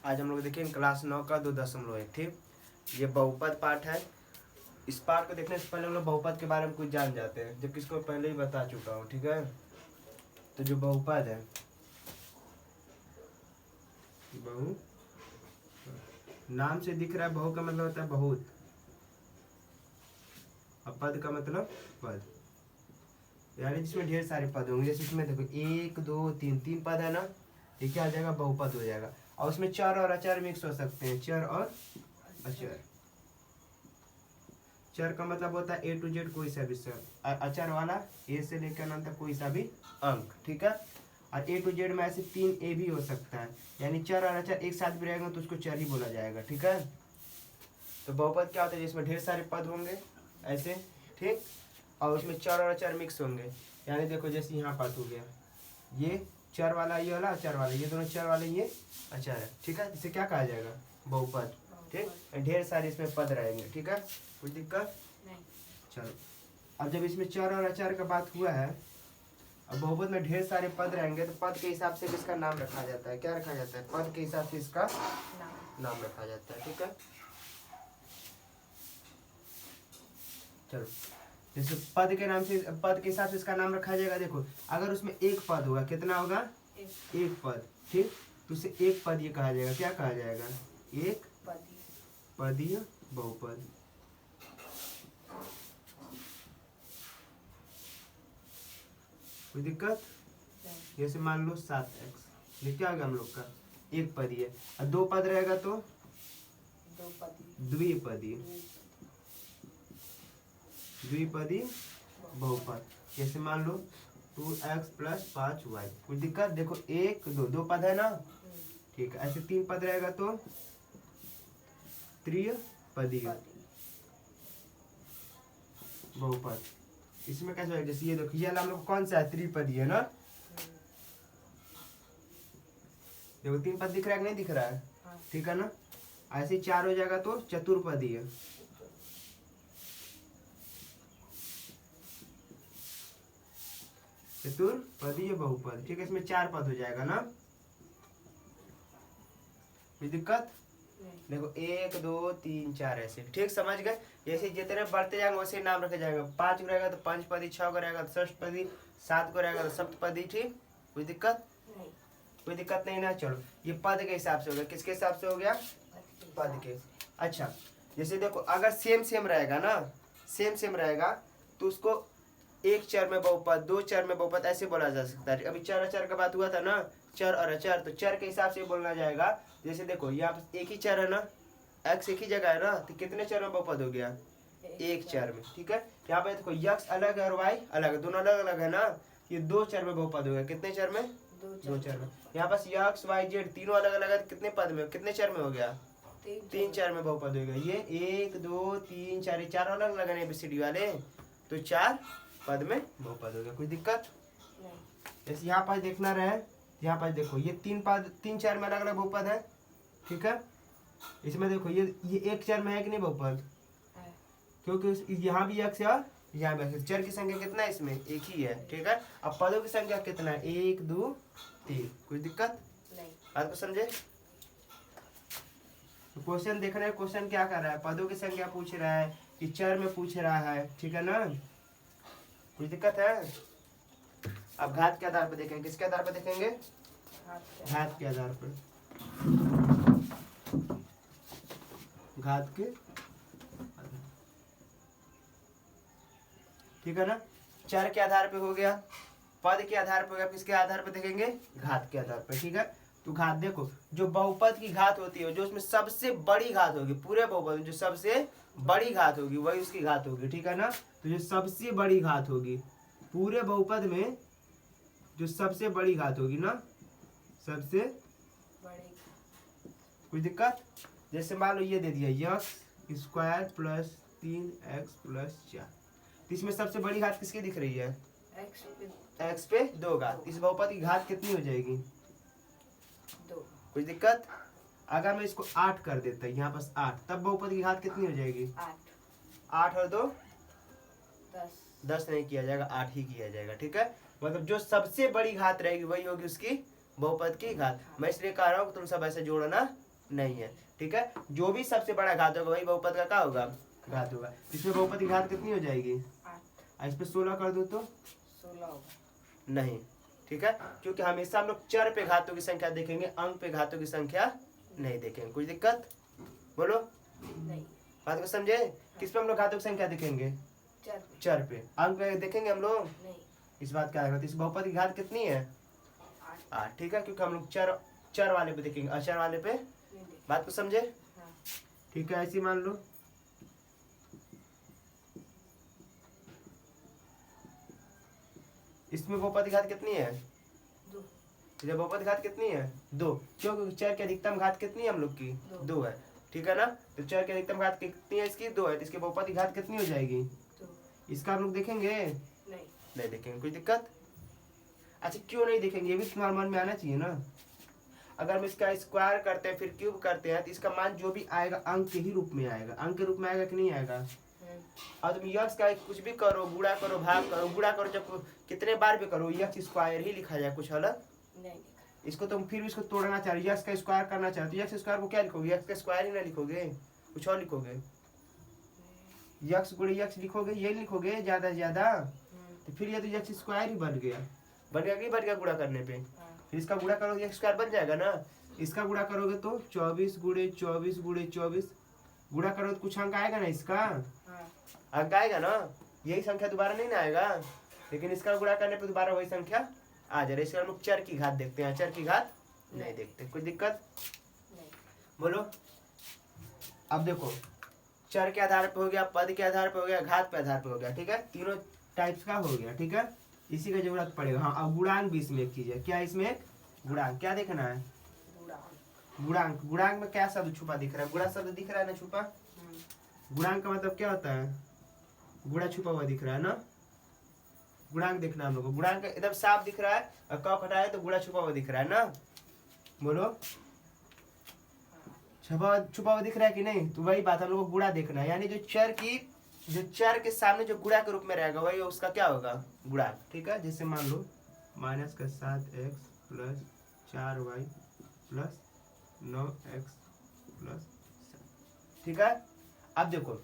आज हम लोग देखेंगे क्लास 9 का 2.1। ठीक, ये बहुपद पाठ है। इस पाठ को देखने से पहले हम लोग बहुपद के बारे में कुछ जान जाते हैं, जबकि इसको पहले ही बता चुका हूँ। ठीक है, तो जो बहुपद है, बहु नाम से दिख रहा है, बहु का मतलब होता है बहुत, और पद का मतलब पद, यानी जिसमें ढेर सारे पद होंगे। जैसे इसमें देखो 1 2 3 3 पद है ना, ये क्या आ जाएगा, बहुपद हो जाएगा। और उसमें चर और अचर मिक्स हो सकते हैं, चर और अचर। चर का मतलब होता है ए टू जेड कोई सा भी शब्द, अचर वाला ए से लेकर अंत तक कोई सा भी अंक। ठीक है, और ए टू जेड में ऐसे 3 ए भी हो सकता है, यानी चर और अचर एक साथ भी रहेगा तो उसको चर ही बोला जाएगा। ठीक है, तो बहुपद क्या होता है, जिसमें ढेर सारे पद होंगे ऐसे, ठीक, और उसमें चर और अचर मिक्स होंगे। यानी देखो जैसे यहाँ पद हो गया, ये चर वाला, ये वाला अचर वाला, ये दोनों चर वाले, ये अचर है। ठीक है, इसे क्या कहा जाएगा, बहुपद। ठीक, ढेर सारे इसमें पद रहेंगे। ठीक है, कोई दिक्कत नहीं। चलो, अब जब इसमें चर और अचर का बात हुआ है, अब बहुपद में ढेर सारे पद रहेंगे, तो पद के हिसाब से इसका नाम रखा जाता है। क्या रखा जाता है, पद के हिसाब से इसका नाम रखा जाता है। ठीक है, चलो, जैसे पद के नाम से, पद के हिसाब से इसका नाम रखा जाएगा। देखो अगर उसमें एक पद होगा, कितना होगा, एक पद। ठीक, तो उसे एक पद ये कहा जाएगा। क्या कहा जाएगा, एक पदीय बहुपद। कोई दिक्कत, जैसे मान लो 7x, ये क्या होगा हम लोग का एक पदीय, और 2 पद रहेगा तो द्विपदीय, द्विपदी बहुपद। जैसे मान लो 2x + 5y। कोई दिक्कत, देखो 1 2 2 पद है ना, ठीक है। ऐसे 3 पद रहेगा तो त्रिपदीय बहुपद। इसमें कैसे होगा, जैसे ये देखो, ये हम लोग कौन सा है, त्रिपदीय है ना। देखो 3 पद दिख रहा है कि नहीं दिख रहा है, ठीक है ना। ऐसे 4 हो जाएगा तो चतुर्पदीय, चतुर्पदीय बहुपद। ठीक है, इसमें 4 पद हो जाएगा ना। कोई दिक्कत, देखो 1 2 3 4 ऐसे। ठीक, समझ गए। जैसे जितने बढ़ते जाएंगे वैसे नाम रखे जाएगा। 5 को रहेगा तो पंचपदी, 6 को रहेगा तो षष्ठपदी, 7 को रहेगा तो सप्तपदी। ठीक, कोई दिक्कत नहीं, कोई दिक्कत नहीं ना। चलो, ये पद के हिसाब से हो गया। किसके हिसाब से हो गया, पद के। अच्छा, जैसे देखो अगर सेम सेम रहेगा ना, सेम रहेगा तो उसको एक चर में बहुपद, 2 चर में बहुपद ऐसे बोला जा सकता है। अभी चर अचर का बात हुआ था ना, चर और अचर, तो चर के हिसाब से बोलना जाएगा। जैसे देखो यहाँ पे एक ही चर है ना, x एक ही जगह है ना, तो कितने चर में बहुपद हो गया, एक चर में। ठीक है, यहाँ पे देखो x अलग है और y अलग है, दोनों अलग अलग है ना, ये 2 चर में बहुपद हो गया। कितने चर में, 2 चर में। यहाँ पास x y z तीनों अलग अलग है, कितने पद में, कितने चर में हो गया, 3 चर में बहुपद हो गया। ये 1 2 3 4, ये 4 अलग अलग है ABCD वाले, तो 4 पद में बहुपद हो गया। कोई दिक्कत नहीं। जैसे यहाँ पर देखना रहे, यहाँ पर देखो ये 3 पद, 3 चर में अलग अलग बहुपद है। ठीक है, इसमें देखो ये एक चर में है कि नहीं बहुपद, क्योंकि यहाँ भी x है और यहाँ भी x। चर की संख्या कितना है इसमें, एक ही है। ठीक है, अब पदों की संख्या कितना है, 1 2 3। कोई दिक्कत नहीं, बात को समझे। क्वेश्चन देख रहे हैं, क्वेश्चन क्या कर रहा है, पदों की संख्या पूछ रहा है कि चर में पूछ रहा है। ठीक है ना, कोई दिक्कत है। अब घात के आधार पर देखेंगे, किसके आधार पर देखेंगे, घात के आधार पर, घात के, ठीक है ना। चर के आधार पे हो गया, पद के आधार पे हो गया, किसके आधार पे देखेंगे, घात के आधार पे। ठीक है, तो घात देखो, जो बहुपद की घात होती है, जो उसमें सबसे बड़ी घात होगी, पूरे बहुपद में जो सबसे बड़ी घात होगी वही उसकी घात होगी। ठीक है ना, तो जो सबसे बड़ी घात होगी पूरे बहुपद में, जो सबसे बड़ी घात होगी ना, सबसे बड़ी। कोई दिक्कत, जैसे मान लो ये दे दिया x² + 3x + 4, तो इसमें सबसे बड़ी घात किसकी दिख रही है, x पे 2 घात। इस बहुपद की घात कितनी हो जाएगी, 2। कोई दिक्कत, अगर मैं इसको 8 कर देता, यहाँ पास 8, तब बहुपद की घात कितनी हो जाएगी, 8 और 2 10 नहीं किया जाएगा, 8 ही किया जाएगा। ठीक है, मतलब जो सबसे बड़ी घात रहेगी वही होगी उसकी बहुपद की घात। मैं इसलिए कह रहा हूँ तुम सब ऐसे जोड़ना नहीं है। ठीक है, जो भी सबसे बड़ा घात होगा वही बहुपद का क्या होगा, घात होगा। इसमें बहुपद की घात कितनी हो जाएगी, 8। इस पे 16 कर दो तो 16 होगा नहीं। ठीक है, क्योंकि हमेशा हम लोग चर पे घातों की संख्या देखेंगे, अंक पे घातों की संख्या नहीं देखेंगे। कुछ दिक्कत बोलो नहीं। बात को समझे। किस पे हम लोग घातों की संख्या देखेंगे, चर पे। अंक पे देखेंगे हम लोग नहीं। इस बात क्या है, इस बहुपद की घात कितनी है, 8। ठीक है, क्योंकि हम लोग चर वाले पे देखेंगे, अचर वाले पे। बात को समझे। हाँ। ठीक है, ऐसी मान लो इसमें बहुपद की घात कितनी है, 2। इधर बहुपद की घात कितनी है, 2। क्यों, क्योंकि चर की अधिकतम घात कितनी है हम लोग की, 2 है। ठीक है ना, तो चर की अधिकतम घात कितनी है इसकी, 2 है, तो इसकी बहुपद की घात कितनी हो जाएगी, 2। इसका हम लोग देखेंगे नहीं देखेंगे। कोई दिक्कत। अच्छा क्यों नहीं देखेंगे, ये भी तुम्हारे मन में आना चाहिए ना। अगर हम इसका स्क्वायर करते हैं फिर क्यूब करते हैं तो इसका मान जो भी आएगा अंक के ही रूप में आएगा, अंक के रूप में आएगा कि नहीं आएगा। और तुम यक्स का कुछ भी करो, गुणा करो, भाग करो, गुणा करो, जब कितने बार भी करो यक्स स्क्वायर ही लिखा जाए, कुछ अलग नहीं। इसको तुम फिर इसको तोड़ना चाह रहे हो, यक्स का स्क्वायर करना चाहते हो, यक्स स्क्वायर को क्या लिखोगे, यक्स का स्क्वायर ही ना लिखोगे, कुछ और लिखोगे, यक्स गुणे यक्स लिखोगे, यही लिखोगे ज्यादा से ज्यादा। तो फिर ये तो यक्स स्क्वायर ही बन गया कि बन गया गुणा करने पे। फिर इसका गुणा करोगे यक्स स्क्वायर बन जाएगा ना। इसका गुणा करोगे तो 24 गुणे 24 गुणे 24 गुणा करोगे तो कुछ अंक आएगा ना, इसका अंक आएगा ना, यही संख्या दोबारा नहीं ना आएगा। लेकिन इसका गुणा करने पे दोबारा वही संख्या आ जा रही है। इसका हम लोग चर की घात देखते हैं, चर की घात नहीं देखते। कोई दिक्कत नहीं। बोलो। अब देखो, चर के आधार पे हो गया, पद के आधार पे हो गया, घात पे आधार पे हो गया। ठीक है, तीनों टाइप्स का हो गया। ठीक है, इसी का जरूरत पड़ेगा। हाँ, अब गुणांक भी इसमें एक चीज है। क्या इसमें एक गुणांक, क्या देखना है, गुणांक। गुणांक में क्या शब्द छुपा दिख रहा है, गुणा शब्द दिख रहा है ना छुपा। गुणांक का मतलब क्या होता है, गुणा छुपा हुआ दिख रहा है ना। गुणांक देखना हम लोग को, गुणांक एकदम साफ दिख रहा है और कौ हटाए तो गुणा छुपा हुआ दिख रहा है ना। बोलो, छुपा हुआ दिख रहा है कि नहीं। तो वही बात हम लोग को गुणा देखना है, यानी जो चर के सामने जो गुणा के रूप में रहेगा वही उसका क्या होगा, गुणांक। ठीक है, जैसे मान लो -7x plus 4y plus 9x plus. ठीक है, अब देखो,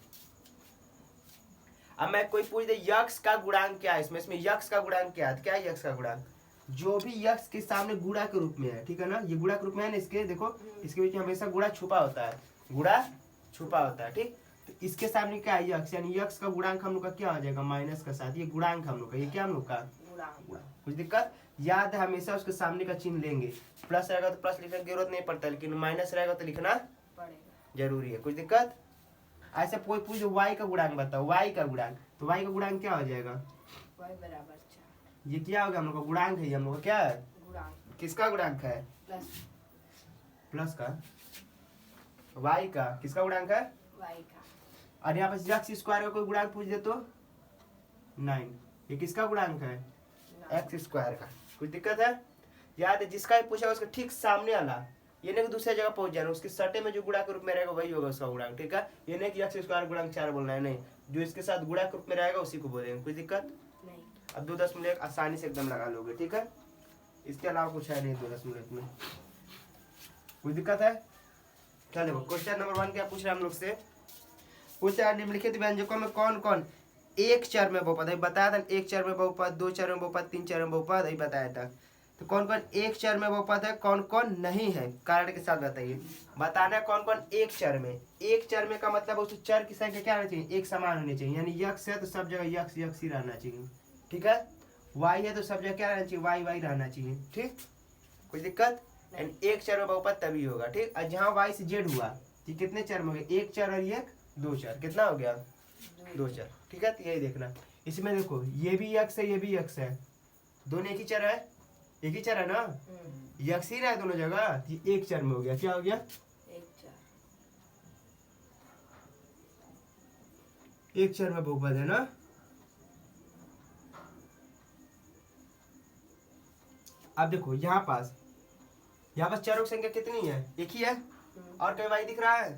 अब मैं कोई पूछ दे यक्स का गुणांक क्या है, इसमें यक्स का गुणांक क्या है, क्या है यक्स का गुणांक, जो भी यक्स के सामने गुणा के रूप में है। ठीक है ना, ये गुणा के रूप में है ना, इसके देखो इसके बीच में हमेशा गुणा छुपा होता है, गुणा छुपा होता है। ठीक, तो इसके सामने क्या है यक्स, यानी यक्स का गुणांक हम लोग का क्या हो जाएगा, माइनस का साथ। ये गुणांक हम लोग का, ये क्या हम लोग का गुणांक। कुछ दिक्कत, याद है हमेशा उसके सामने का चिन्ह लेंगे। प्लस रहेगा तो प्लस लिखने की जरूरत नहीं पड़ता, लेकिन माइनस रहेगा तो लिखना जरूरी है। कुछ दिक्कत। ऐसे कोई पूछ y का गुणांक बताओ, y का गुणांक, तो y का गुणांक क्या हो जाएगा, y बराबर 4। ये क्या होगा, हम लोग का गुणांक है, ये हम लोग का क्या है, गुणांक। किसका गुणांक है, प्लस का, y का किसका गुणांक है, y का। और यहाँ पर x स्क्वायर का कोई गुणांक पूछ दे तो 9, ये किसका गुणांक है, x स्क्वायर का। कुछ दिक्कत है। याद है, जिसका भी पूछेगा उसका ठीक सामने आना, ये नहीं कि दूसरे जगह पहुंच जाना, उसके सटे में जो गुणा के रूप में रहेगा वही होगा उसका गुणांक। ठीक है, ये नहीं कि x स्क्वायर गुणांक 4 बोलना है, नहीं, जो इसके साथ गुणा के रूप में रहेगा उसी को बोलेंगे। कोई दिक्कत नहीं। अब 2 मिनट आसानी से एकदम लगा लोगे। ठीक है, इसके अलावा कुछ है नहीं 2 मिनट में। कोई दिक्कत है। क्या देखो, क्वेश्चन नंबर 1 क्या पूछ रहे हैं हम लोग से, पूछ रहा है निम्नलिखित व्यंजकों में कौन कौन एक चर में बहुपद है, बताया था, एक चर में बहुपद, 2 चर में बहुपद, 3 चर में बहुपद, यही बताया था। तो कौन कौन एक चर में बहुपद है, कौन कौन नहीं है, कारण के साथ बताइए। बताना है कौन कौन एक चर में। एक चर में का मतलब उस चर की संख्या क्या होनी चाहिए, एक समान होनी चाहिए, यानी यक्स है तो सब जगह यक्स यक्स ही रहना चाहिए। ठीक है, वाई है तो सब जगह क्या रहना चाहिए, वाई वाई रहना चाहिए। ठीक, कोई दिक्कत। एक चर में बहुपद तभी होगा। ठीक, और जहाँ वाई से जेड हुआ तो कितने चर में हो गए, एक चर और एक 2 चर, कितना हो गया, 2 चर। ठीक है, तो यही देखना। इसमें देखो, ये भी यक्स है, ये भी यक्स है, दोनों एक ही चर है, एक ही चर है ना, यक्स ही रहा है दोनों जगह, ये एक चर में हो गया। क्या हो गया, एक चर में बहुपद है ना। अब देखो यहाँ पास चरों की संख्या कितनी है, एक ही है, और कहीं वाई दिख रहा है,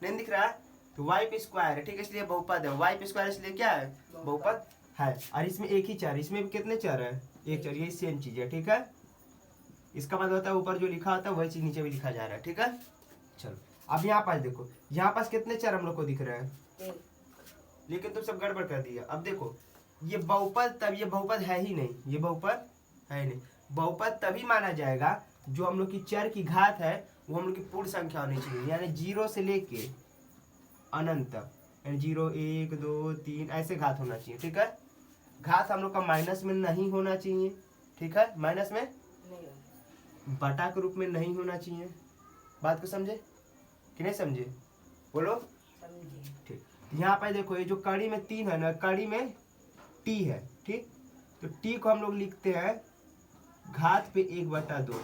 नहीं दिख रहा है, तो वाई पे स्क्वायर है। ठीक है, इसलिए बहुपद है, वाई पे स्क्वायर इसलिए क्या है, बहुपद है। और इसमें एक ही चर, इसमें भी कितने चर है, एक चर, यही सेम चीज है। ठीक है, इसका मतलब होता है ऊपर जो लिखा होता है वही चीज नीचे भी लिखा जा रहा है। ठीक है, चलो अब यहाँ पास देखो, यहाँ पास कितने चर हम लोग को दिख रहे हैं, एक। लेकिन तुम सब गड़बड़ कर दिया। अब देखो ये बहुपद, तब ये बहुपद है ही नहीं, ये बहुपद है ही नहीं। बहुपद तभी माना जाएगा जो हम लोग की चर की घात है वो हम लोग की पूर्ण संख्या होनी चाहिए, यानी 0 से लेके अनंत तक, यानी 0 1 2 3 ऐसे घात होना चाहिए। ठीक है, घात हम लोग का माइनस में नहीं होना चाहिए। ठीक है, माइनस में नहीं होगा। बटा के रूप में नहीं होना चाहिए। बात को समझे कि नहीं समझे, बोलो। समझिए। ठीक, यहाँ पर देखो ये जो कड़ी में 3 है ना, कड़ी में टी है। ठीक, तो टी को हम लोग लिखते हैं घात पे 1/2।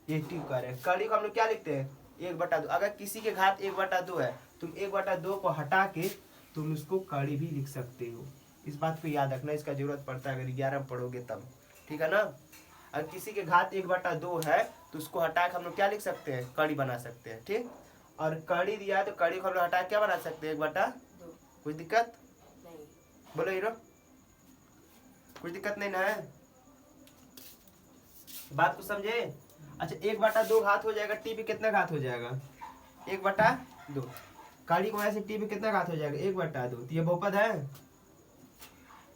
ये टी कर है, कड़ी को हम लोग क्या लिखते हैं 1/2। अगर किसी के घात 1/2 है, तुम 1/2 को हटा के तुम उसको कड़ी भी लिख सकते हो। इस बात को याद रखना, इसका जरूरत पड़ता है अगर 11 में पढ़ोगे तब। ठीक है ना, अगर किसी के घात 1/2 है तो उसको हटा के हम लोग क्या लिख सकते हैं, कड़ी बना सकते हैं। ठीक, और कड़ी दिया है तो कड़ी को हम लोग हटा के क्या बना सकते हैं 1/2। कोई दिक्कत नहीं। बोलो हीरो, कोई दिक्कत नहीं ना है, बात को समझे। अच्छा 1/2 घात हो जाएगा, टी पे कितना घात हो जाएगा 1/2। कड़ी को ऐसे टी पे कितना घात हो जाएगा 1/2। तो ये बहुपद है,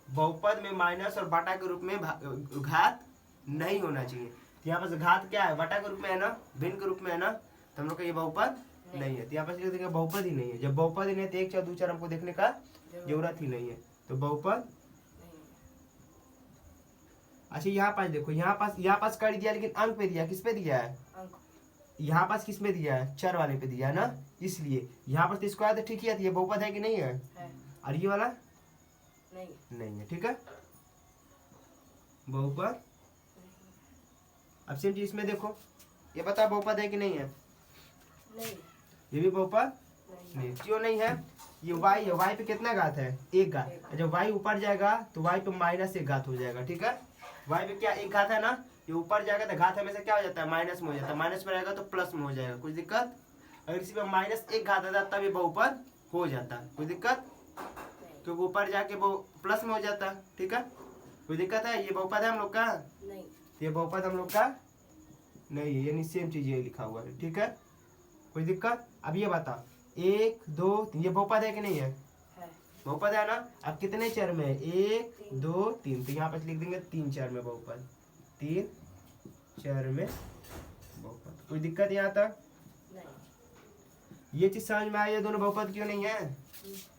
बहुपद में माइनस और बटा के रूप में घात नहीं होना चाहिए। तो यहाँ पर घात क्या है, बटा के रूप में है ना, भिन्न के रूप में है ना, तो हम लोग का ये बहुपद नहीं है। तो यहाँ पर लिख देंगे बहुपद ही नहीं है। जब बहुपद ही नहीं है तो 1 4 2 4 हमको देखने का जरूरत ही नहीं है, तो बहुपद। अच्छा यहाँ पास देखो, यहाँ पास कड़ी दिया लेकिन अंक पे दिया, किस पे दिया है, अंक। यहाँ पास किस पे दिया है, चर वाले पे दिया है ना, इसलिए यहाँ पर तो स्क्वायर तो ठीक ही है, ये बहुपद है कि नहीं है, है। और ये वाला नहीं। नहीं है। ठीक है, बहुपद। अब सेम चीज इसमें देखो, ये बता बहुपद है कि नहीं है, नहीं। ये भी बहुपद नहीं। नहीं। क्यों नहीं है, ये y है, y पे कितना घात है 1 घात। जब y ऊपर जाएगा तो y पे -1 घात हो जाएगा। ठीक है, y पे क्या 1 घात है ना, ये ऊपर जाएगा तो घात हमेशा क्या हो जाता है माइनस में हो जाता है, माइनस में रहेगा तो प्लस में हो जाएगा। कुछ दिक्कत, अगर किसी पे -1 घात आता तब ये बहुपद हो जाता है। कोई दिक्कत, क्योंकि ऊपर जाके वो प्लस में हो जाता है। ठीक है, कोई दिक्कत है, ये बहुपद है हम लोग का नहीं। ये बहुपद हम लोग का नहीं है, यानी सेम चीज ये लिखा हुआ है। ठीक है, कोई दिक्कत। अब ये बता 1 2 3 ये बहुपद है कि नहीं है, है। बहुपद है ना। अब कितने चर में 1 2 3, तो यहाँ पर लिख देंगे 3 चर में बहुपद, 3 चर में बहुपद। कोई दिक्कत यहाँ तक, नहीं। ये चीज समझ में आई, ये दोनों बहुपद क्यों नहीं है,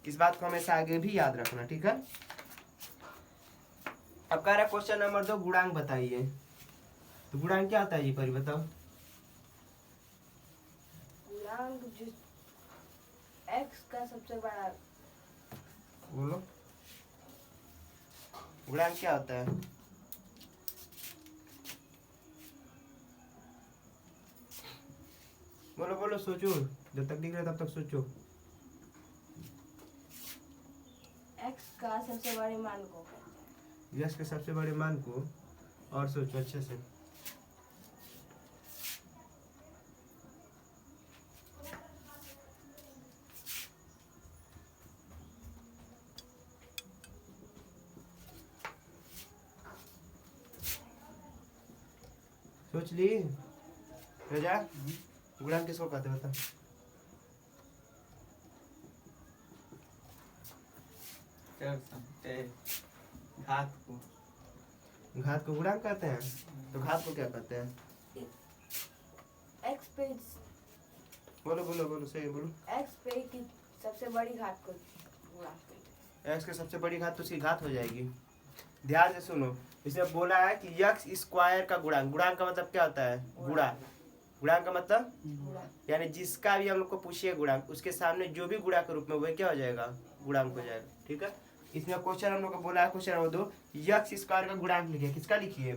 इस बात को हमेशा आगे भी याद रखना। ठीक है, अब कह रहा है क्वेश्चन नंबर 2 गुणांक बताइए। तो गुणांक क्या होता है जी, परी बताओ। गुणांक जिस x का सबसे बड़ा, बोलो गुणांक क्या होता है, बोलो बोलो, सोचो, जब तक दिख रहा है तब तक सोचो। x का सबसे बड़े मान को कहते हैं। यश के सबसे बड़े मान को, और सोचो अच्छे से। सोच ली रजा, गुणांक किसको कहते बता। घात को गुणांक कहते हैं, तो घात को क्या कहते हैं, x पे बोलो बोलो बोलो, सही बोलो। x पे की सबसे बड़ी घात को गुणांक कहते हैं। एक्स की सबसे बड़ी घात तो उसकी घात हो जाएगी। ध्यान से सुनो, इसमें बोला है कि यक्स स्क्वायर का गुणांक, गुणांक का मतलब क्या होता है, गुणा। गुणांक का मतलब गुणांक। यानी जिसका भी हम लोग को पूछिए गुणांक, उसके सामने जो भी गुणा के रूप में वह क्या हो जाएगा, गुणांक हो जाएगा। ठीक है, इसमें क्वेश्चन हम लोग को बोला है, क्वेश्चन नंबर 2 यक्स स्क्वायर का गुणांक लिखिए। किसका लिखिए,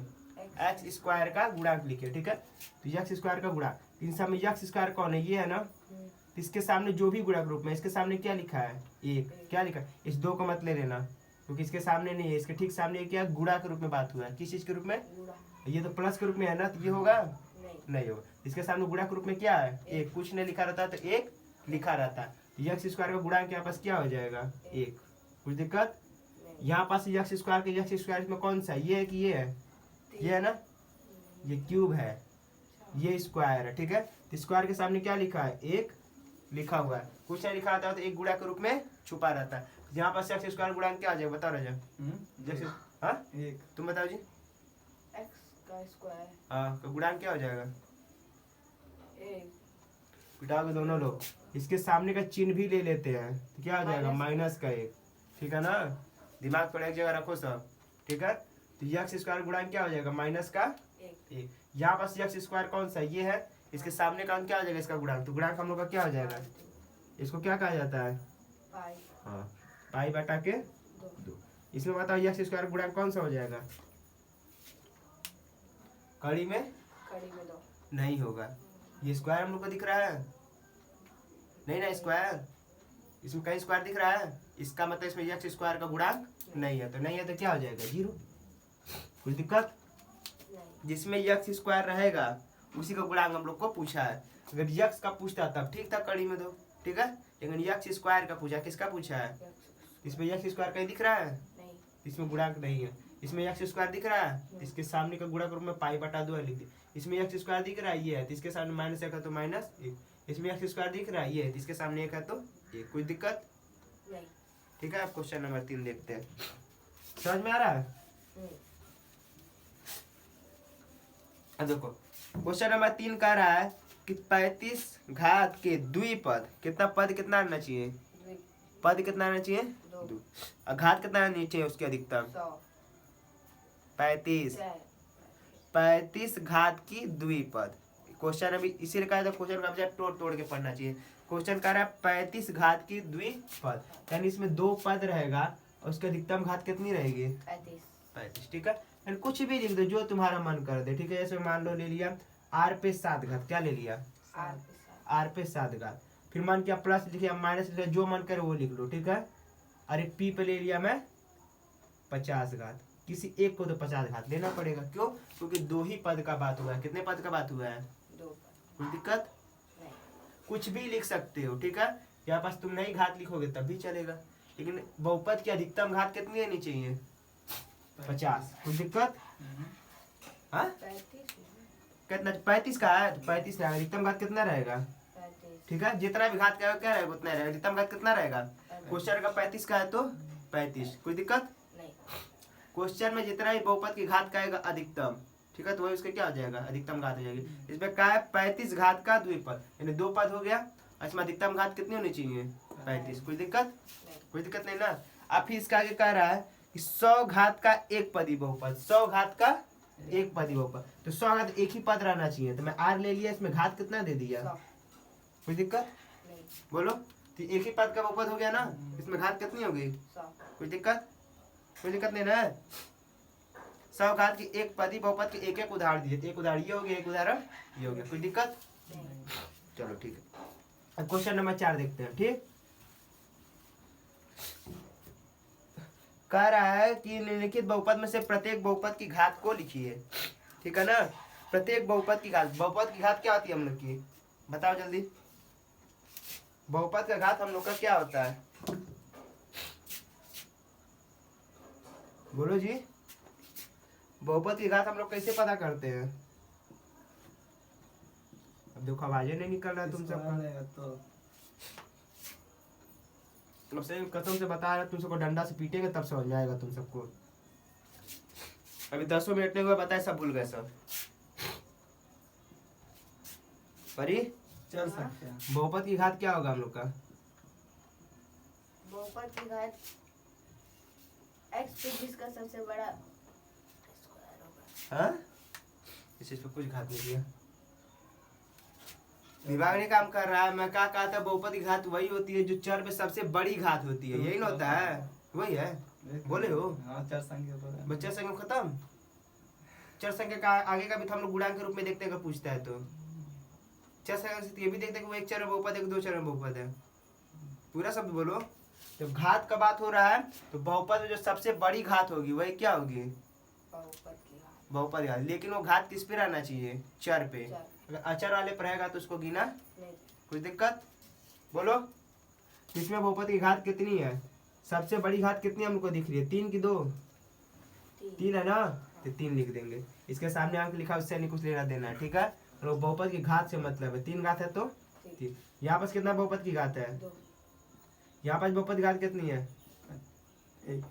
एक्स स्क्वायर का गुणांक लिखिए। ठीक है, तो यक्स स्क्वायर का गुणांक, इन सब में यक्स स्क्वायर कौन है, ये है ना, इसके सामने जो भी गुणा के रूप में, इसके सामने क्या लिखा है 1, क्या लिखा है, इस 2 को मत ले लेना क्योंकि इसके सामने नहीं है, इसके ठीक सामने क्या गुणा के रूप में बात हुआ है। किस चीज के रूप में, गुणा। ये तो प्लस के रूप में है ना, तो ये होगा नहीं। नहीं होगा। इसके सामने गुणा के रूप में क्या है 1, कुछ नहीं लिखा रहता तो 1 लिखा रहता है। यक्स स्क्वायर का गुणांक यहाँ पास क्या हो जाएगा 1। कुछ दिक्कत, यहाँ पास यक्स स्क्वायर का, यक्स स्क्वायर में कौन सा, ये है कि ये है, ये है ना, ये क्यूब है। ये स्क्वायर है, ठीक है। तो स्क्वायर के सामने क्या लिखा है, एक लिखा हुआ है। कुछ नहीं लिखा आता है तो एक गुणा के रूप में छुपा रहता है। यहाँ पर एक्स स्क्वायर गुणा क्या आ जाएगा, बताओ राजा। जैसे हाँ एक तुम बताओ जी। एक्स का स्क्वायर हाँ तो गुणांक क्या हो जाएगा, एक पिटाओगे दोनों लोग। इसके सामने का चिन्ह भी ले लेते हैं तो क्या हो जाएगा, माइनस का एक, ठीक है ना। दिमाग पर एक जगह रखो सब, ठीक है। तो एक्स स्क्वायर गुणांक क्या हो जाएगा, माइनस का एक एक। यहाँ पास एक्स स्क्वायर कौन सा ये है, इसके सामने का अंक क्या हो जाएगा, इसका गुणांक। तो गुणांक हम लोग का क्या हो जाएगा, इसको क्या कहा जाता है, पाई हाँ पाई बटा के दो 2। इसमें बताओ एक्स स्क्वायर गुणांक कौन सा हो जाएगा, कड़ी में कड़ी में 2 नहीं होगा। ये स्क्वायर हम लोग को दिख रहा है, नहीं ना स्क्वायर, इसमें कहीं स्क्वायर दिख रहा है, इसका मतलब इसमें एक्स स्क्वायर का गुणांक नहीं है। तो नहीं है तो क्या हो जाएगा, 0। कोई दिक्कत। नहीं जिसमें एक्स स्क्वायर रहेगा उसी का गुणांक हम लोग को पूछा है। अगर एक्स का पूछता तब ठीक था, कड़ी में 2, ठीक है। लेकिन एक्स स्क्वायर का पूछा, किसका पूछा है, इसमें एक्स स्क्वायर कहीं दिख रहा है, नहीं इसमें गुणांक नहीं है। इसमें एक्स स्क्वायर दिख रहा है, इसके सामने का गुणा के रूप में पाई बटा 2 लिख दी। इसमें एक्स स्क्वायर दिख रहा है, ये है तो इसके सामने माइनस 1 है तो माइनस 1। इसमें एक्स स्क्वायर दिख रहा है, ये है तो इसके सामने 1 है तो 1। कोई दिक्कत, नहीं ठीक है। आप क्वेश्चन नंबर 3 देखते हैं, समझ में आ रहा है। अब देखो क्वेश्चन नंबर 3 कह रहा है कि 35 घात के द्विपद, कितना पद कितना आना चाहिए, द्वि पद कितना आना चाहिए, 2 2। और घात कितना आना चाहिए उसके अधिकतम, 100 35। 35 घात की द्विपद। क्वेश्चन अभी इसीलिए कहा था क्वेश्चन का तोड़ तोड़ के पढ़ना चाहिए। क्वेश्चन कह रहा है 35 घात की द्विपद, यानी इसमें 2 पद रहेगा और उसकी अधिकतम घात कितनी रहेगी, 35, ठीक है। यानी कुछ भी लिख दो जो तुम्हारा मन कर दे, ठीक है। जैसे मान लो ले लिया आर पे 7 घात, क्या ले लिया, आर पे 7 घात। फिर मान किया प्लस लिखिए, माइनस लिखिए, जो मन करे वो लिख लो, ठीक है। अरे पी पे ले लिया मैं 50 घात, किसी एक को तो 50 घात लेना पड़ेगा, क्यों, क्योंकि 2 ही पद का बात हुआ है। कितने पद का बात हुआ है, 2 कोई दिक्कत। नहीं कुछ भी लिख सकते हो, ठीक है। यहाँ पास तुम नहीं घात लिखोगे तब भी चलेगा, लेकिन बहुपद की अधिकतम घात कितनी आनी चाहिए, 50। कोई दिक्कत, हाँ 35 कितना, 35 का है तो 35 रहेगा। अधिकतम घात कितना रहेगा, 35 ठीक है। जितना भी घात का क्या रहेगा उतना रहेगा, अधिकतम घात कितना रहेगा। क्वेश्चन का 35 का है तो 35, कोई दिक्कत नहीं क्वेश्चन में जितना भी बहुपद की घात का आएगा अधिकतम, ठीक है, तो वही उसका क्या हो जाएगा, अधिकतम घात हो जाएगी। इसमें क्या है 35 घात का द्विपद, यानी 2 पद हो गया, इसमें अधिकतम घात कितनी होनी चाहिए, 35। कोई दिक्कत, कोई दिक्कत नहीं ना। अब फिर इसका आगे कह रहा है कि 100 घात का एक पदी बहुपद, 100 घात का एक पदी बहुपद, तो 100 घात एक ही पद रहना चाहिए। तो मैं आर ले लिया, इसमें घात कितना दे दिया, 100 कोई दिक्कत नहीं बोलो। तो एक ही पद का बहुपद हो गया ना, इसमें घात कितनी होगी, 100 कोई दिक्कत, कोई दिक्कत नहीं ना। 100 घात की एक पदी बहुपद के एक एक उदाहरण दिए, एक उदाहरण ये हो गया, एक उदाहरण ये हो गया, कोई दिक्कत। चलो ठीक है, अब क्वेश्चन नंबर 4 देखते हैं, ठीक। कह रहा है कि निम्नलिखित बहुपद में से प्रत्येक बहुपद की घात को लिखिए, ठीक है ना। प्रत्येक बहुपद की घात, बहुपद की घात क्या होती है हम लोग की, बताओ जल्दी। बहुपद का घात हम लोग का क्या होता है, बोलो जी। बहुपद की घात हम लोग कैसे पता करते हैं, अब देखो आवाजें नहीं निकल रहा है तुम सबका, तो अब सही कसम से बता रहा, तुम सबको डंडा से पीटेंगे तब समझ में आएगा तुम सबको। अभी 10 मिनट नहीं हुआ, बताए सब भूल गए सब। परी चल सकते हैं। बहुपद की घात क्या होगा हम लोग का, बहुपद की घात x पे जिसका सबसे बड़ा स्क्वायर होगा। हाँ इस पे कुछ घात नहीं दिया, विभाग ने काम कर रहा है। मैं क्या कहा था, बहुपद की घात वही होती है जो चर पे सबसे बड़ी घात होती है, यही ना होता है, वही है, बोले हो। हाँ चार संख्या पर है। बच्चा संख्या खत्म, चर संख्या का आगे का भी तो हम लोग गुणांक के रूप में देखते हैं, पूछता है तो चर संख्या से ये भी देखते हैं कि वो एक चर में बहुपद है, 2 चर में बहुपद है। पूरा शब्द बोलो। जब घात का बात हो रहा है तो बहुपद में जो सबसे बड़ी घात होगी वही क्या होगी, बहुपद की घात बहुपद घात। लेकिन वो घात किस पे रहना चाहिए, चर पे। चर। अगर अचर वाले पर रहेगा तो उसको गिना, नहीं कोई दिक्कत बोलो। इसमें बहुपद की घात कितनी है, सबसे बड़ी घात कितनी हमको दिख रही है, 3 की 2, 3 है ना, तो 3 लिख देंगे। इसके सामने अंक लिखा, उससे नहीं कुछ लेना देना है, ठीक है। लोग बहुपद की घात से मतलब है, 3 घात है तो 3। यहाँ पास कितना बहुपद की घात है? 2 यहाँ पास बहुपद की घात कितनी है? 1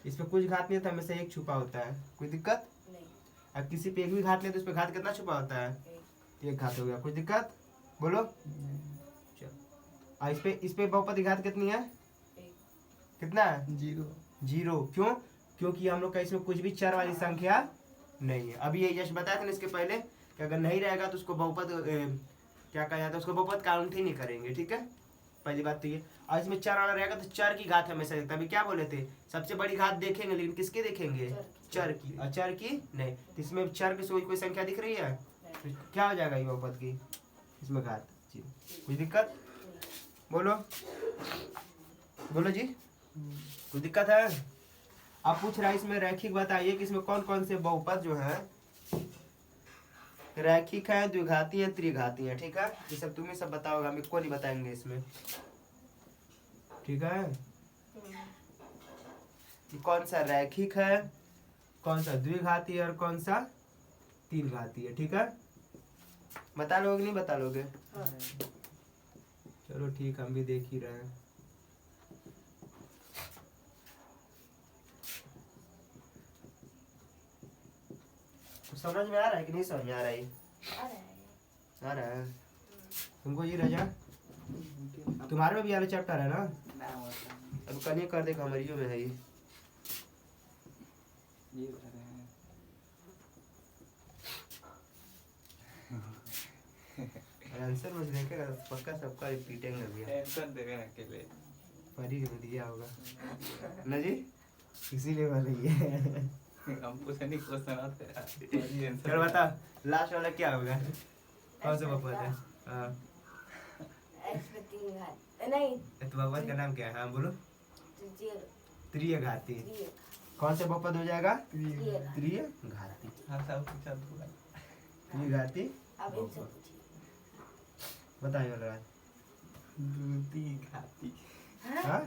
इसमें कुछ घात नहीं है तो हमेशा 1 छुपा होता है, कोई दिक्कत? नहीं अब किसी पे एक भी घात ले तो उस पे घात कितना छुपा होता है? 1 घात हो गया, कुछ दिक्कत? बोलो। चलो इस पे बहुपद की घात कितनी है? 1 कितना है? 0 0। क्यों? क्योंकि हम लोग का इसमें कुछ भी चर वाली संख्या नहीं है। अभी ये जस्ट बताया था ना इसके पहले कि अगर नहीं रहेगा तो उसको बहुपद क्या कहा जाता है, उसको बहुपद काउंट ही नहीं करेंगे, ठीक है। पहली बात तो ये। और इसमें चर वाला रहेगा तो चर की घात हमेशा देखता है। अभी क्या बोले थे, सबसे बड़ी घात देखेंगे लेकिन किसकी देखेंगे? चर की। और चर की नहीं, तो इसमें चर की कोई संख्या दिख रही है तो क्या हो जाएगा ये बहुपद की? इसमें घात 0। कोई दिक्कत? बोलो बोलो जी, कोई दिक्कत है? अब पूछ रहा है इसमें रैखिक बताइए कि इसमें कौन कौन से बहुपद जो है रैखिक है, द्विघाती है, त्रिघाती है, ठीक है। ये सब तुम्हें सब बताओगे, हम को नहीं बताएंगे इसमें, ठीक है। कि कौन सा रैखिक है, कौन सा द्विघाती है और कौन सा तीन घाती है, ठीक है। बता लोगे नहीं बता लोगे? हाँ। चलो ठीक, हम भी देख ही रहे हैं। समझ में आ रहा है कि नहीं समझ में आ रहा है? आ रहा है तुमको ये रजा? तुम्हारे में भी वाला चैप्टर है ना? अब कल कर दे, कमरियों में है ये आंसर बस देखेगा पक्का सबका रिपीटेंगे भैया। टेंशन देवे ना के लिए परी को दिया होगा ना जी, इसीलिए बोल रही है। हम पूछे नहीं क्वेश्चन आते हैं। चलो बता लास्ट वाला क्या होगा? कौन सा बहुपद है? हाँ एक्स पे 3 घात नहीं, तो बहुपद का नाम क्या है? हाँ बोलो। त्रिघाती। त्रिघाती। कौन सा बहुपद हो जाएगा? त्रिघाती। त्रिघाती। हाँ सब पूछा पूरा त्रिघाती अब इनसे पूछिए। बताइए वाला द्विघाती हाँ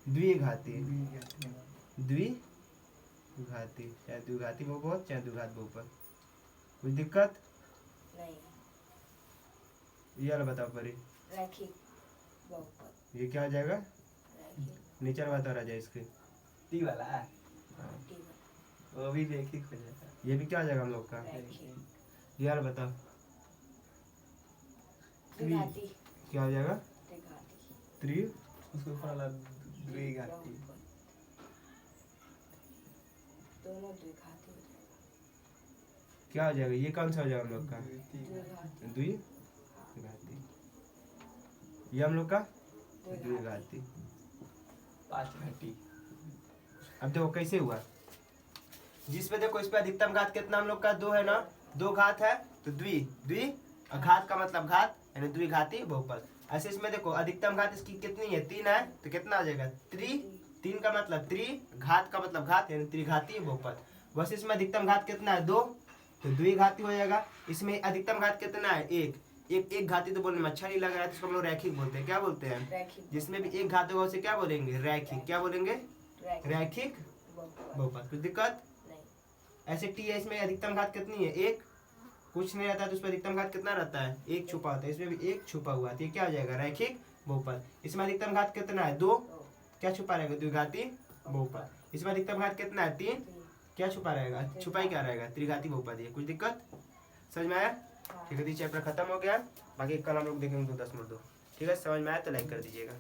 द्विघाती। द्विघाती चाहे द्विघाती बहुपद चाहे द्विघात बहुपद, कोई दिक्कत नहीं। ये वाला बताओ परी। रैखिक बहुपद। ये क्या हो जाएगा? रैखिक नीचे वाला बता रहा इसके। टी वाला हाँ। वो भी रैखिक हो जाता है। ये भी क्या हो जाएगा हम लोग का? रैखिक। ये वाला बताओ त्रिघाती। क्या हो जाएगा? त्रिघाती। त्रि उसके ऊपर वाला द्विघाती। दोनों द्विघाती हो जाएगा। क्या हो जाएगा? ये कौन सा हो जाएगा हम लोग का? द्विघाती। द्विघाती। ये हम लोग का द्विघाती। 5 घाटी। अब देखो कैसे हुआ, जिसपे देखो इस पे अधिकतम घात कितना हम लोग का? 2 है ना, 2 घात है तो द्वि और घात का मतलब घात यानी द्विघाती बहुपद। ऐसे इसमें देखो अधिकतम घात इसकी कितनी है? 3 है तो कितना आ जाएगा? 3 का मतलब त्रि, घात का मतलब घात यानी त्रिघाती बहुपद। बस इसमें अधिकतम घात कितना है? 2 तो द्विघाती हो जाएगा। इसमें अधिकतम घात कितना है? 1 घाती तो बोलने में अच्छा नहीं लग रहा है तो इसको हम लोग रैखिक बोलते हैं। क्या बोलते हैं? रैखिक। जिसमें भी 1 घात होगा उसे क्या बोलेंगे? रैखिक। क्या बोलेंगे? रैखिक बहुपद। कुछ दिक्कत नहीं। ऐसे टी है, इसमें अधिकतम घात कितनी है? 1, कुछ नहीं रहता है तो उसमें अधिकतम घात कितना रहता है? 1 छुपा होता है, इसमें भी 1 छुपा हुआ है तो ये क्या हो जाएगा? रैखिक बहुपद। इसमें अधिकतम घात कितना है? 2, क्या छुपा रहेगा? द्विघाती बहुपद। इसमें अधिकतम घात कितना है? 3, क्या छुपा रहेगा? छुपाई क्या रहेगा? त्रिघाती बहुपद है। कुछ दिक्कत समझ में आया? ठीक है, चैप्टर खत्म हो गया। बाकी कल हम लोग देखेंगे 2 10 मिनट 2। ठीक है, समझ में आया तो लाइक कर दीजिएगा।